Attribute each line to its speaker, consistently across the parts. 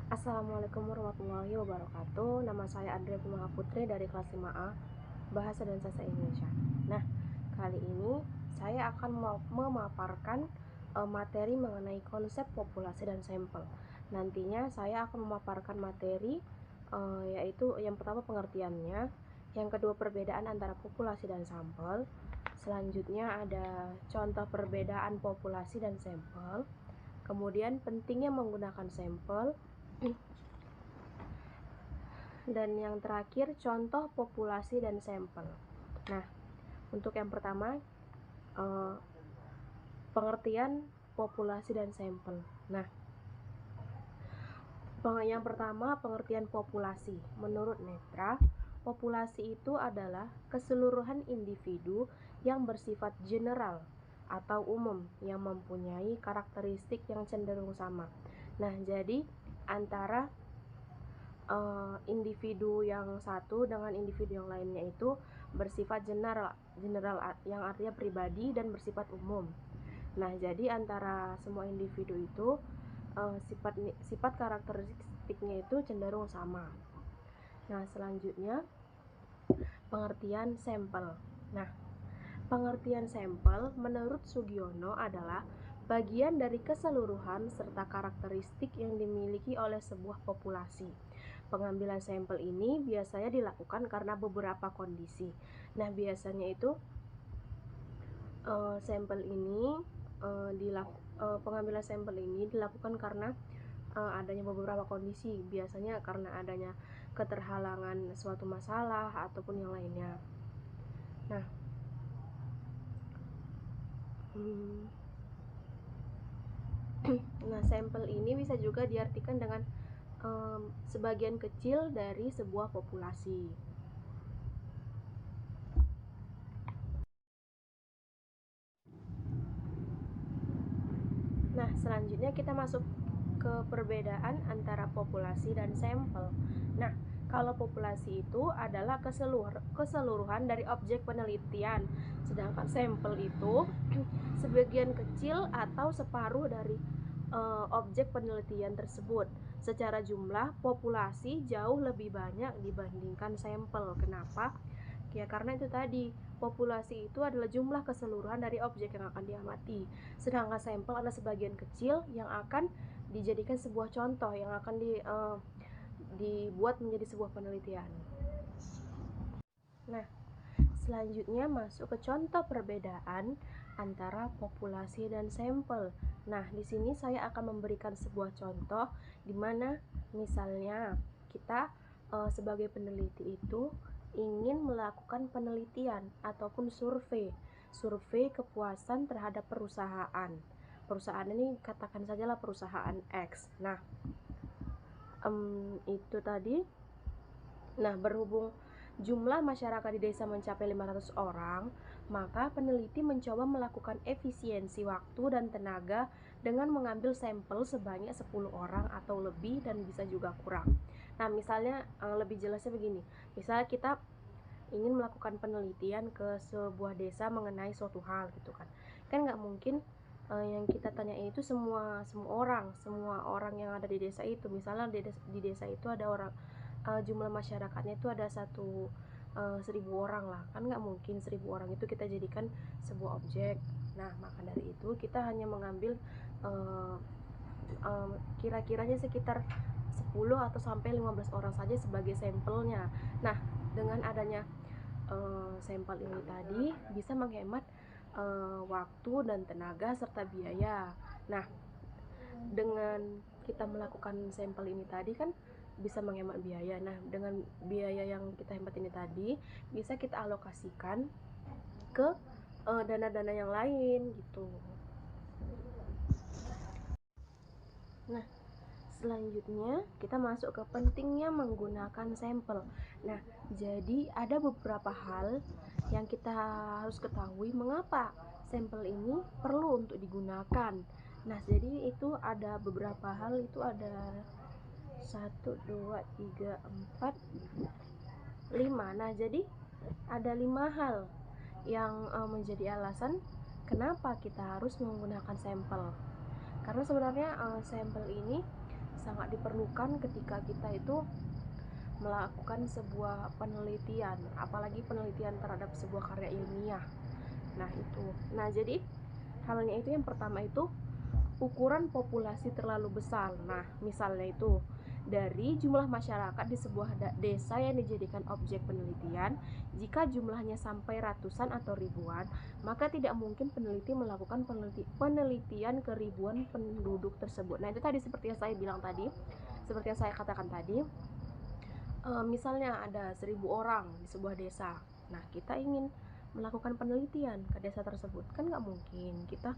Speaker 1: Assalamualaikum warahmatullahi wabarakatuh. Nama saya Andrea Pumaha Putri dari kelas 5A Bahasa dan Sastra Indonesia. Nah, kali ini saya akan memaparkan materi mengenai konsep populasi dan sampel. Nantinya saya akan memaparkan materi yaitu yang pertama pengertiannya, yang kedua perbedaan antara populasi dan sampel. Selanjutnya ada contoh perbedaan populasi dan sampel. Kemudian pentingnya menggunakan sampel. Dan yang terakhir contoh populasi dan sampel. Nah, untuk yang pertama pengertian populasi dan sampel. Nah, yang pertama pengertian populasi. Menurut Netra, populasi itu adalah keseluruhan individu yang bersifat general atau umum yang mempunyai karakteristik yang cenderung sama. Nah, jadi antara individu yang satu dengan individu yang lainnya itu bersifat general yang artinya pribadi dan bersifat umum. Nah, jadi antara semua individu itu sifat karakteristiknya itu cenderung sama. Nah, selanjutnya pengertian sampel. Nah, pengertian sampel menurut Sugiono adalah bagian dari keseluruhan serta karakteristik yang dimiliki oleh sebuah populasi. Pengambilan sampel ini biasanya dilakukan karena beberapa kondisi. Nah, biasanya itu pengambilan sampel ini dilakukan karena adanya beberapa kondisi, biasanya karena adanya keterhalangan suatu masalah ataupun yang lainnya. Nah, sampel ini bisa juga diartikan dengan sebagian kecil dari sebuah populasi. Nah, selanjutnya kita masuk ke perbedaan antara populasi dan sampel. Nah, kalau populasi itu adalah keseluruhan dari objek penelitian, sedangkan sampel itu sebagian kecil atau separuh dari objek penelitian tersebut. Secara jumlah, populasi jauh lebih banyak dibandingkan sampel. Kenapa? Ya, karena itu tadi, populasi itu adalah jumlah keseluruhan dari objek yang akan diamati. Sedangkan sampel adalah sebagian kecil yang akan dijadikan sebuah contoh, yang akan dibuat menjadi sebuah penelitian. Nah, selanjutnya masuk ke contoh perbedaan antara populasi dan sampel. Nah, di sini saya akan memberikan sebuah contoh di mana misalnya kita sebagai peneliti itu ingin melakukan penelitian ataupun survei kepuasan terhadap perusahaan. Perusahaan ini katakan sajalah perusahaan X. Nah, itu tadi. Nah, berhubung jumlah masyarakat di desa mencapai 500 orang, maka peneliti mencoba melakukan efisiensi waktu dan tenaga dengan mengambil sampel sebanyak 10 orang atau lebih dan bisa juga kurang. Nah, misalnya lebih jelasnya begini. Misalnya kita ingin melakukan penelitian ke sebuah desa mengenai suatu hal gitu kan. Kan nggak mungkin yang kita tanyain itu semua orang yang ada di desa itu. Misalnya di desa itu ada orang jumlah masyarakatnya itu ada 1.000 orang lah, kan nggak mungkin 1.000 orang itu kita jadikan sebuah objek. Nah, maka dari itu kita hanya mengambil kira-kiranya sekitar 10 atau sampai 15 orang saja sebagai sampelnya. Nah, dengan adanya sampel ini tadi bisa menghemat waktu dan tenaga serta biaya. Nah, dengan kita melakukan sampel ini tadi kan bisa menghemat biaya. Nah, dengan biaya yang kita hemat ini tadi bisa kita alokasikan ke dana-dana yang lain gitu. Nah, selanjutnya kita masuk ke pentingnya menggunakan sampel. Nah, jadi ada beberapa hal yang kita harus ketahui mengapa sampel ini perlu untuk digunakan. Nah, jadi itu ada beberapa hal, itu ada 1, 2, 3, 4, 5. Nah, jadi ada 5 hal yang menjadi alasan kenapa kita harus menggunakan sampel. Karena sebenarnya sampel ini sangat diperlukan ketika kita itu melakukan sebuah penelitian, apalagi penelitian terhadap sebuah karya ilmiah. Nah itu, jadi halnya itu yang pertama itu ukuran populasi terlalu besar. Nah, misalnya itu dari jumlah masyarakat di sebuah desa yang dijadikan objek penelitian, jika jumlahnya sampai ratusan atau ribuan, maka tidak mungkin peneliti melakukan penelitian ke ribuan penduduk tersebut. Nah, itu tadi seperti yang saya bilang tadi, seperti yang saya katakan tadi, misalnya ada 1.000 orang di sebuah desa. Nah, kita ingin melakukan penelitian ke desa tersebut, kan nggak mungkin kita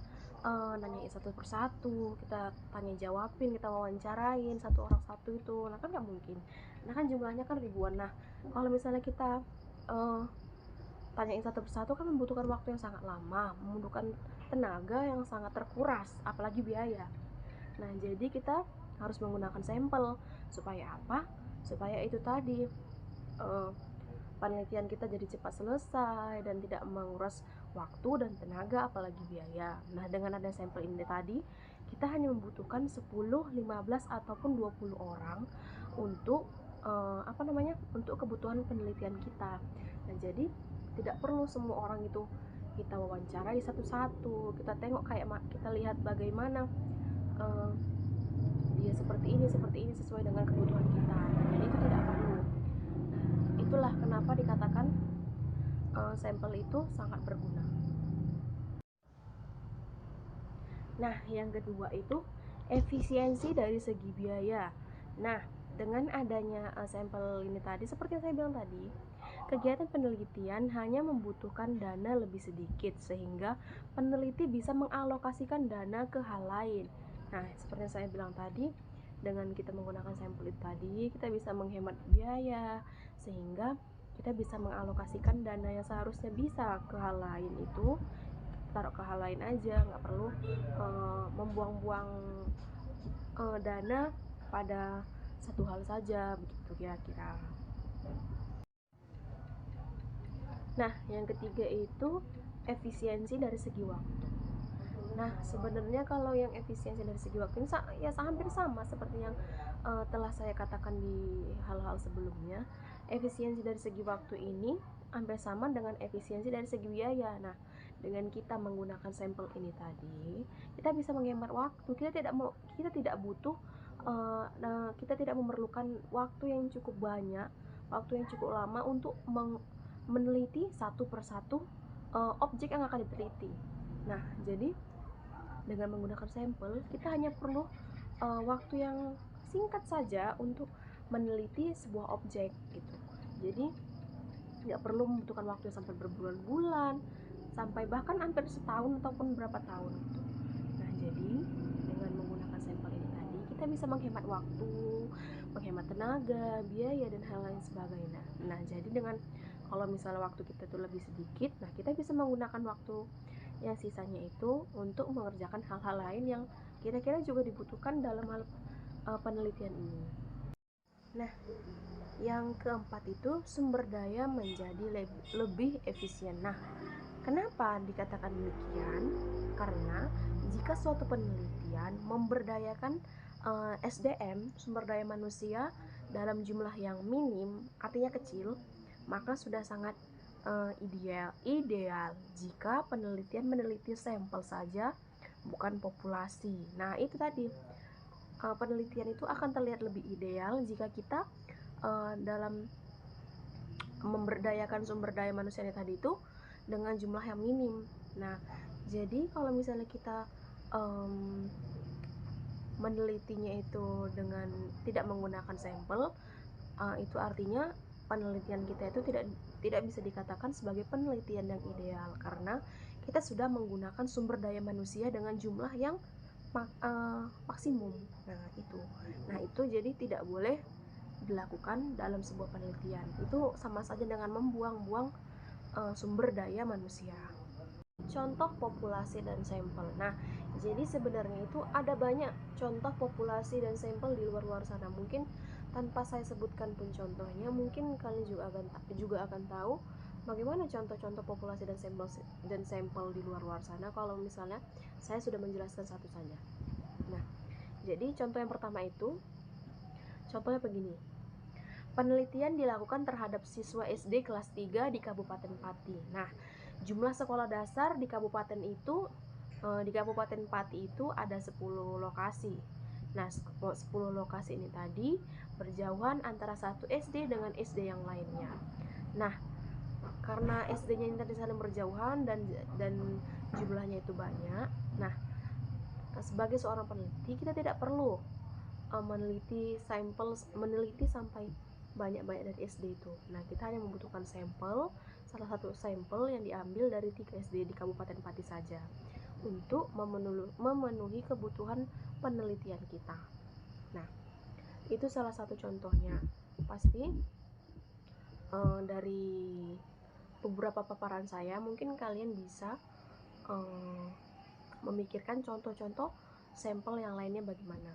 Speaker 1: nanyain satu persatu, kita tanya jawabin, kita wawancarain satu orang satu itu. Nah, kan nggak mungkin. Nah, kan jumlahnya kan ribuan. Nah, kalau misalnya kita tanyain satu persatu kan membutuhkan waktu yang sangat lama, membutuhkan tenaga yang sangat terkuras, apalagi biaya. Nah, jadi kita harus menggunakan sampel. Supaya apa? Supaya itu tadi penelitian kita jadi cepat selesai dan tidak menguras waktu dan tenaga, apalagi biaya. Nah, dengan ada sampel ini tadi, kita hanya membutuhkan 10, 15 ataupun 20 orang untuk untuk kebutuhan penelitian kita. Nah, jadi tidak perlu semua orang itu kita wawancarai satu-satu, kita tengok kayak kita lihat bagaimana dia seperti ini sesuai dengan kebutuhan kita. Jadi itu tidak perlu. Itulah kenapa dikatakan sampel itu sangat berguna. Nah, yang kedua itu efisiensi dari segi biaya. Nah, dengan adanya sampel ini tadi, seperti yang saya bilang tadi, kegiatan penelitian hanya membutuhkan dana lebih sedikit sehingga peneliti bisa mengalokasikan dana ke hal lain. Nah, seperti yang saya bilang tadi, dengan kita menggunakan sampel itu tadi, kita bisa menghemat biaya sehingga kita bisa mengalokasikan dana yang seharusnya bisa ke hal lain itu taruh ke hal lain aja, nggak perlu membuang-buang dana pada satu hal saja, begitu kira-kira. Nah, yang ketiga itu efisiensi dari segi waktu. Nah, sebenarnya kalau yang efisiensi dari segi waktu ini ya hampir sama seperti yang telah saya katakan di hal-hal sebelumnya. Efisiensi dari segi waktu ini hampir sama dengan efisiensi dari segi biaya. Nah, dengan kita menggunakan sampel ini tadi, kita bisa menghemat waktu. Kita tidak butuh kita tidak memerlukan waktu yang cukup banyak, waktu yang cukup lama untuk meneliti satu persatu objek yang akan diteliti. Nah, jadi dengan menggunakan sampel, kita hanya perlu waktu yang singkat saja untuk meneliti sebuah objek gitu. Jadi nggak perlu membutuhkan waktu sampai berbulan-bulan, sampai bahkan hampir setahun ataupun berapa tahun gitu. Nah, jadi dengan menggunakan sampel ini tadi, kita bisa menghemat waktu, menghemat tenaga, biaya, dan hal lain sebagainya. Nah, jadi dengan kalau misalnya waktu kita itu lebih sedikit, nah kita bisa menggunakan waktu yang sisanya itu untuk mengerjakan hal-hal lain yang kira-kira juga dibutuhkan dalam hal penelitian ini. Nah, yang keempat itu sumber daya menjadi lebih efisien. Nah, kenapa dikatakan demikian? Karena jika suatu penelitian memberdayakan SDM, sumber daya manusia dalam jumlah yang minim, artinya kecil, maka sudah sangat ideal jika penelitian meneliti sampel saja, bukan populasi. Nah, itu tadi penelitian itu akan terlihat lebih ideal jika kita dalam memberdayakan sumber daya manusia tadi itu dengan jumlah yang minim. Nah, jadi kalau misalnya kita menelitinya itu dengan tidak menggunakan sampel, itu artinya penelitian kita itu tidak bisa dikatakan sebagai penelitian yang ideal karena kita sudah menggunakan sumber daya manusia dengan jumlah yang maksimum. Nah itu jadi tidak boleh dilakukan dalam sebuah penelitian. Itu sama saja dengan membuang-buang sumber daya manusia. Contoh populasi dan sampel. Nah, jadi sebenarnya itu ada banyak contoh populasi dan sampel di luar sana. Mungkin tanpa saya sebutkan pun contohnya, mungkin kalian juga akan tahu bagaimana contoh-contoh populasi dan sampel di luar sana kalau misalnya saya sudah menjelaskan satu saja. Nah, jadi contoh yang pertama itu Contohnya begini. Penelitian dilakukan terhadap siswa SD kelas 3 di Kabupaten Pati. Nah, jumlah sekolah dasar di Kabupaten Pati itu ada 10 lokasi. Nah, 10 lokasi ini tadi berjauhan antara satu SD dengan SD yang lainnya. Nah, karena SD-nya ini tadi saling berjauhan dan jumlahnya itu banyak. Nah, sebagai seorang peneliti kita tidak perlu meneliti sampai banyak-banyak dari SD itu. Nah, kita hanya membutuhkan salah satu sampel yang diambil dari 3 SD di Kabupaten Pati saja untuk memenuhi kebutuhan penelitian kita. Nah, itu salah satu contohnya. Pasti dari beberapa paparan saya mungkin kalian bisa memikirkan contoh-contoh sampel yang lainnya bagaimana.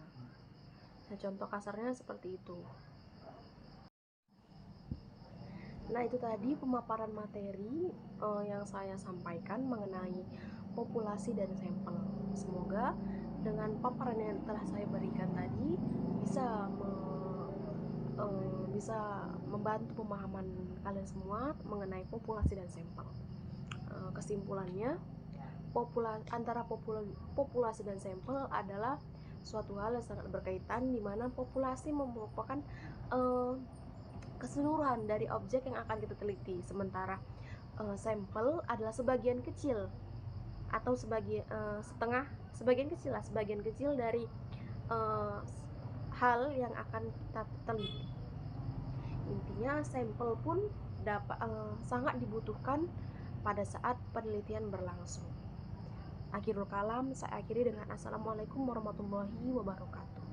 Speaker 1: Nah, contoh kasarnya seperti itu. Nah, itu tadi pemaparan materi yang saya sampaikan mengenai populasi dan sampel. Semoga dengan paparan yang telah saya berikan tadi bisa membantu pemahaman kalian semua mengenai populasi dan sampel. Kesimpulannya, antara populasi dan sampel adalah suatu hal yang sangat berkaitan, di mana populasi merupakan keseluruhan dari objek yang akan kita teliti, sementara sampel adalah sebagian kecil atau sebagian kecil dari hal yang akan kita teliti. Intinya sampel pun sangat dibutuhkan pada saat penelitian berlangsung. Akhirul kalam, saya akhiri dengan Assalamualaikum warahmatullahi wabarakatuh.